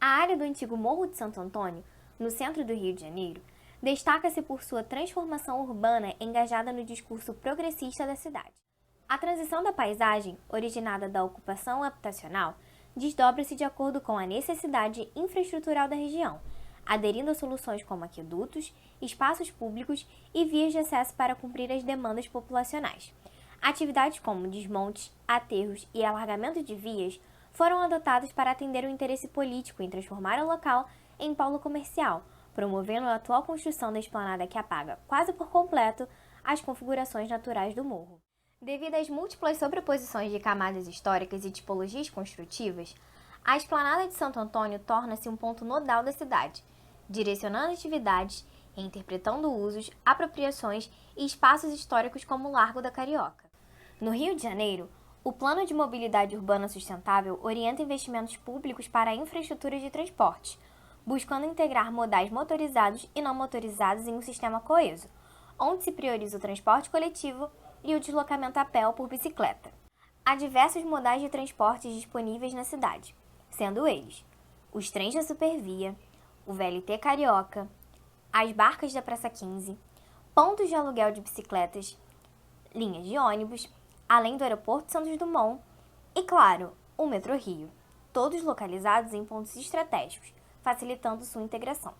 A área do antigo Morro de Santo Antônio, no centro do Rio de Janeiro, destaca-se por sua transformação urbana engajada no discurso progressista da cidade. A transição da paisagem, originada da ocupação habitacional, desdobra-se de acordo com a necessidade infraestrutural da região, aderindo a soluções como aquedutos, espaços públicos e vias de acesso para cumprir as demandas populacionais. Atividades como desmontes, aterros e alargamento de vias foram adotadas para atender o interesse político em transformar o local em polo comercial, promovendo a atual construção da esplanada que apaga, quase por completo, as configurações naturais do morro. Devido às múltiplas sobreposições de camadas históricas e tipologias construtivas, a esplanada de Santo Antônio torna-se um ponto nodal da cidade, direcionando atividades, interpretando usos, apropriações e espaços históricos como o Largo da Carioca. No Rio de Janeiro, o Plano de Mobilidade Urbana Sustentável orienta investimentos públicos para a infraestrutura de transporte, buscando integrar modais motorizados e não motorizados em um sistema coeso, onde se prioriza o transporte coletivo e o deslocamento a pé ou por bicicleta. Há diversos modais de transportes disponíveis na cidade, sendo eles os trens da Supervia, o VLT Carioca, as barcas da Praça 15, pontos de aluguel de bicicletas, linhas de ônibus, além do Aeroporto Santos Dumont e, claro, o Metrô Rio, todos localizados em pontos estratégicos, facilitando sua integração.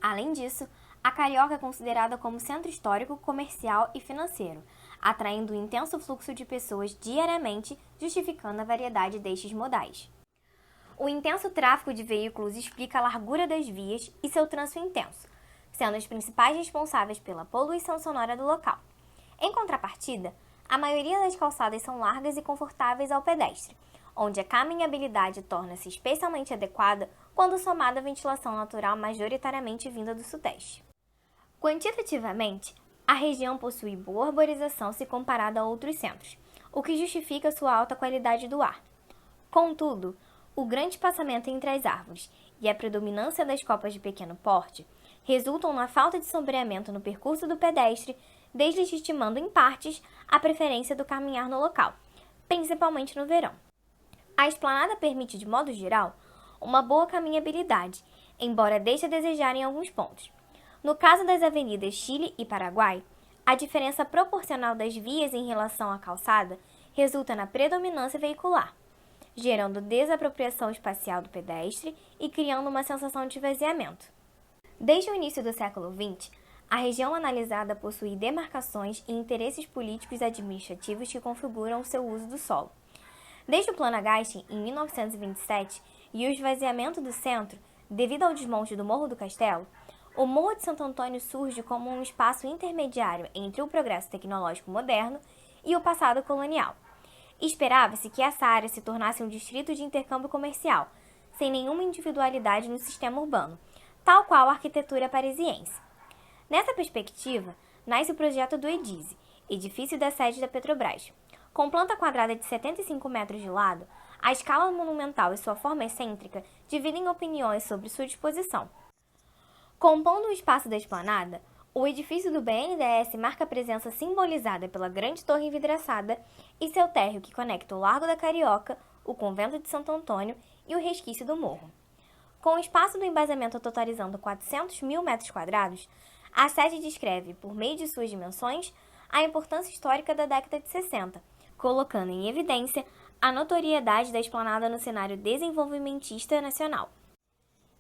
Além disso, a Carioca é considerada como centro histórico, comercial e financeiro, atraindo um intenso fluxo de pessoas diariamente, justificando a variedade destes modais. O intenso tráfego de veículos explica a largura das vias e seu trânsito intenso, sendo as principais responsáveis pela poluição sonora do local. Em contrapartida, a maioria das calçadas são largas e confortáveis ao pedestre, onde a caminhabilidade torna-se especialmente adequada quando somada à ventilação natural majoritariamente vinda do sudeste. Quantitativamente, a região possui boa arborização se comparada a outros centros, o que justifica sua alta qualidade do ar. Contudo, o grande espaçamento entre as árvores e a predominância das copas de pequeno porte resultam na falta de sombreamento no percurso do pedestre, deslegitimando em partes a preferência do caminhar no local, principalmente no verão. A esplanada permite, de modo geral, uma boa caminhabilidade, embora deixe a desejar em alguns pontos. No caso das avenidas Chile e Paraguai, a diferença proporcional das vias em relação à calçada resulta na predominância veicular, gerando desapropriação espacial do pedestre e criando uma sensação de esvaziamento. Desde o início do século XX, a região analisada possui demarcações e interesses políticos e administrativos que configuram o seu uso do solo. Desde o Plano Agache, em 1927, e o esvaziamento do centro, devido ao desmonte do Morro do Castelo, o Morro de Santo Antônio surge como um espaço intermediário entre o progresso tecnológico moderno e o passado colonial. Esperava-se que essa área se tornasse um distrito de intercâmbio comercial, sem nenhuma individualidade no sistema urbano, tal qual a arquitetura parisiense. Nessa perspectiva, nasce o projeto do EDISE, edifício da sede da Petrobras. Com planta quadrada de 75 metros de lado, a escala monumental e sua forma excêntrica dividem opiniões sobre sua disposição. Compondo o espaço da esplanada, o edifício do BNDES marca a presença simbolizada pela grande torre envidraçada e seu térreo que conecta o Largo da Carioca, o Convento de Santo Antônio e o resquício do morro. Com o espaço do embasamento totalizando 400 mil metros quadrados, a sede descreve, por meio de suas dimensões, a importância histórica da década de 60, colocando em evidência a notoriedade da esplanada no cenário desenvolvimentista nacional.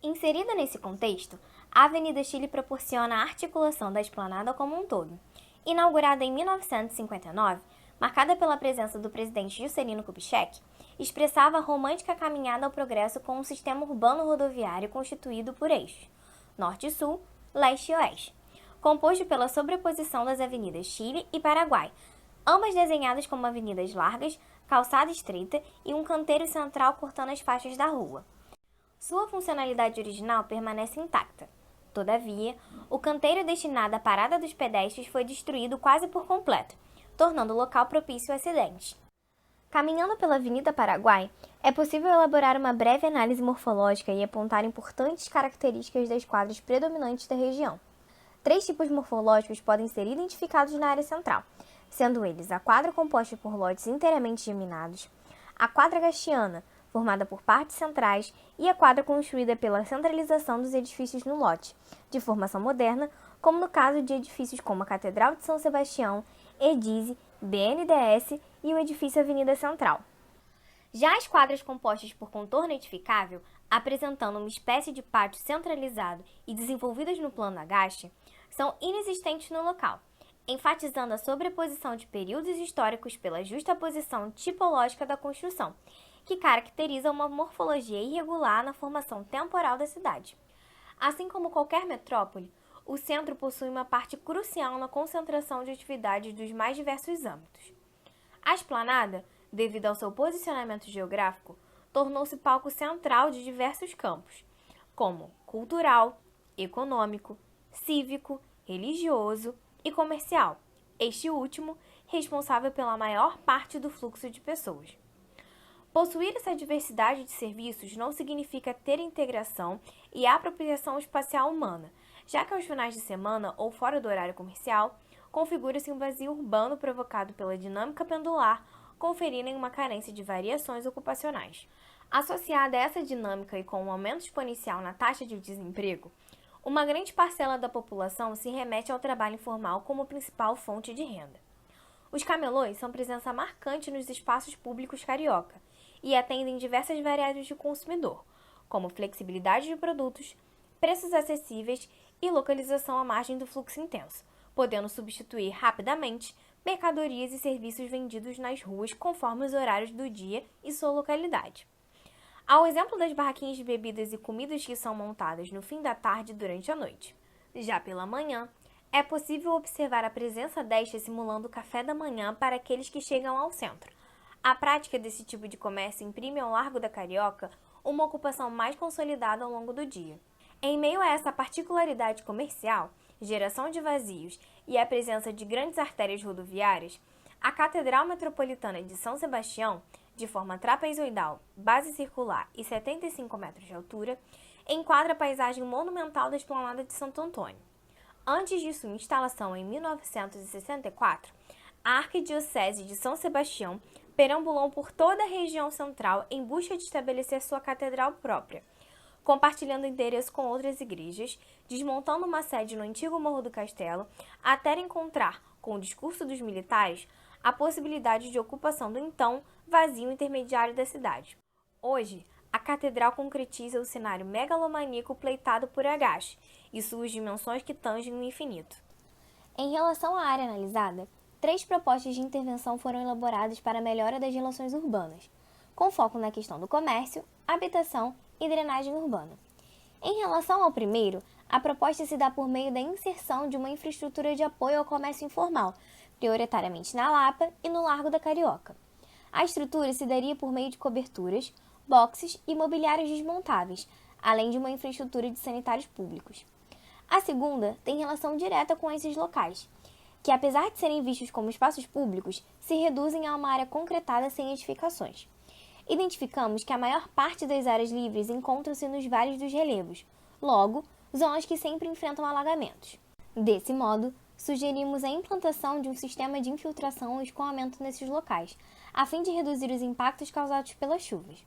Inserida nesse contexto, a Avenida Chile proporciona a articulação da esplanada como um todo. Inaugurada em 1959, marcada pela presença do presidente Juscelino Kubitschek, expressava a romântica caminhada ao progresso com um sistema urbano rodoviário constituído por eixos norte-sul, leste e oeste, composto pela sobreposição das avenidas Chile e Paraguai, ambas desenhadas como avenidas largas, calçada estreita e um canteiro central cortando as faixas da rua. Sua funcionalidade original permanece intacta. Todavia, o canteiro destinado à parada dos pedestres foi destruído quase por completo, tornando o local propício a acidentes. Caminhando pela Avenida Paraguai, é possível elaborar uma breve análise morfológica e apontar importantes características das quadras predominantes da região. 3 tipos morfológicos podem ser identificados na área central, sendo eles a quadra composta por lotes inteiramente geminados, a quadra gastiana, formada por partes centrais, e a quadra construída pela centralização dos edifícios no lote, de formação moderna, como no caso de edifícios como a Catedral de São Sebastião, EDISE, BNDES e o edifício Avenida Central. Já as quadras compostas por contorno edificável, apresentando uma espécie de pátio centralizado e desenvolvidas no plano agaste, são inexistentes no local, enfatizando a sobreposição de períodos históricos pela justaposição tipológica da construção, que caracteriza uma morfologia irregular na formação temporal da cidade. Assim como qualquer metrópole, o centro possui uma parte crucial na concentração de atividades dos mais diversos âmbitos. A esplanada, devido ao seu posicionamento geográfico, tornou-se palco central de diversos campos, como cultural, econômico, cívico, religioso e comercial, este último responsável pela maior parte do fluxo de pessoas. Possuir essa diversidade de serviços não significa ter integração e apropriação espacial humana, já que aos finais de semana ou fora do horário comercial, configura-se um vazio urbano provocado pela dinâmica pendular, conferindo uma carência de variações ocupacionais. Associada a essa dinâmica e com um aumento exponencial na taxa de desemprego, uma grande parcela da população se remete ao trabalho informal como principal fonte de renda. Os camelôs são presença marcante nos espaços públicos carioca e atendem diversas variáveis de consumidor, como flexibilidade de produtos, preços acessíveis e localização à margem do fluxo intenso, podendo substituir rapidamente mercadorias e serviços vendidos nas ruas conforme os horários do dia e sua localidade. Ao exemplo das barraquinhas de bebidas e comidas que são montadas no fim da tarde e durante a noite. Já pela manhã, é possível observar a presença destas simulando o café da manhã para aqueles que chegam ao centro. A prática desse tipo de comércio imprime ao largo da Carioca uma ocupação mais consolidada ao longo do dia. Em meio a essa particularidade comercial, geração de vazios e a presença de grandes artérias rodoviárias, a Catedral Metropolitana de São Sebastião, de forma trapezoidal, base circular e 75 metros de altura, enquadra a paisagem monumental da esplanada de Santo Antônio. Antes de sua instalação em 1964, a Arquidiocese de São Sebastião perambulou por toda a região central em busca de estabelecer sua catedral própria, compartilhando endereço com outras igrejas, desmontando uma sede no antigo Morro do Castelo, até encontrar, com o discurso dos militares, a possibilidade de ocupação do então vazio intermediário da cidade. Hoje, a catedral concretiza o cenário megalomaníaco pleitado por Agache e suas dimensões que tangem o infinito. Em relação à área analisada, 3 propostas de intervenção foram elaboradas para a melhora das relações urbanas, com foco na questão do comércio, habitação e drenagem urbana. Em relação ao primeiro, a proposta se dá por meio da inserção de uma infraestrutura de apoio ao comércio informal, prioritariamente na Lapa e no Largo da Carioca. A estrutura se daria por meio de coberturas, boxes e mobiliários desmontáveis, além de uma infraestrutura de sanitários públicos. A segunda tem relação direta com esses locais, que apesar de serem vistos como espaços públicos, se reduzem a uma área concretada sem edificações. Identificamos que a maior parte das áreas livres encontram-se nos vales dos relevos, logo, zonas que sempre enfrentam alagamentos. Desse modo, sugerimos a implantação de um sistema de infiltração e escoamento nesses locais, a fim de reduzir os impactos causados pelas chuvas.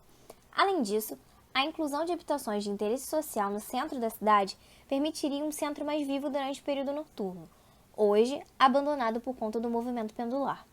Além disso, a inclusão de habitações de interesse social no centro da cidade permitiria um centro mais vivo durante o período noturno, hoje abandonado por conta do movimento pendular.